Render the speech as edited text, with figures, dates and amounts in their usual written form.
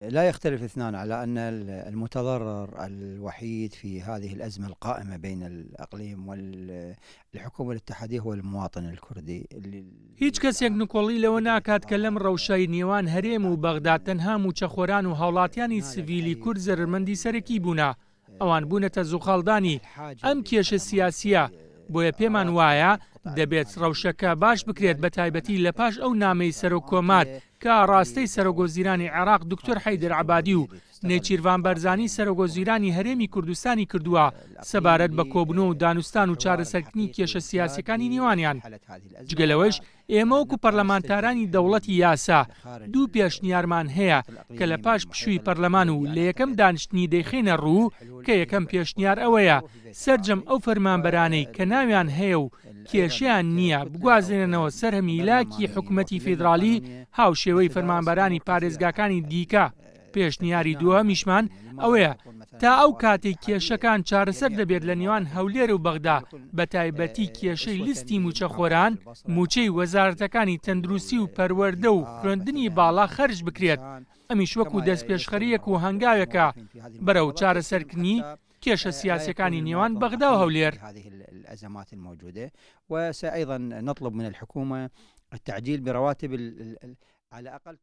لا يختلف اثنان على أن المتضرر الوحيد في هذه الأزمة القائمة بين الأقليم والحكومة الاتحادية هو المواطن الكردي هیچ کەسێک نکۆڵی لەوە ناکات کە لەم ڕەوشەی نێوان هەرێم و بەغداد تەنها موچەخۆران و هاوڵاتیانی سڤیلی کورد زەرمەندی سەرەکی بوونە. ئەوان بوونەتە زووخەڵدانی ئەم کێشە سیاسیە. بۆیە پێمان وایە دەبێت ڕەوشەکە باش بکرێت بە تایبەتی لە پاش ئەو نامەی سەرۆکۆمات کە ڕاستەی سەرۆگۆزیرانی عێراق دکتۆر حەیدەر عەبادی و نێچیروان بەرزانی سەرۆگۆزیرانی هەرێمی کوردستانی کردووە سەبارەت بە کۆبنەوە و دانوستان و چارەسەرکردنی کێشە سیاسیەکانی نێوانیان. جگەلەوەش ئێمە وەکو پەرلەمانتارانی دەوڵەتی یاسا دوو پێشنیارمان هەیە کە لە پاش پشووی پەرلەمان و لە یەکەم دانیشتنی دەیخێنە ڕوو کە یەکەم پێشنیار ئەوەیە سەرجەم ئەو فەرمانبەرانەی کە ناویان هەیە و کێشیان نییە بگوازێننەوە سەر هەمیلاکی حکوومەتی فیدرالی هاوشێوەی فەرمانبەرانی پارێزگاکانی دیکە. پێشنیاری دووەمیشمان ئەوەیە تا ئەو کاتێک کێشەکان چارەسەر دەبێت لە نێوان هەولێر و بەغدا بە تایبەتی کێشەی لیستی موچەخۆران موچەی وەزارەتەکانی تەندروستی و پەروەردە و خوێندنی باڵا خەرج بکرێت. ئەمیش وەکو دەستپێشخەریەک و هەنگاوێکە بەرەو چارەسەرکردنی کێشە سیاسیەکانی نێوان بەغدا و هەولێر. الأزمات الموجودة وسأيضا نطلب من الحكومة التعجيل برواتب على أقل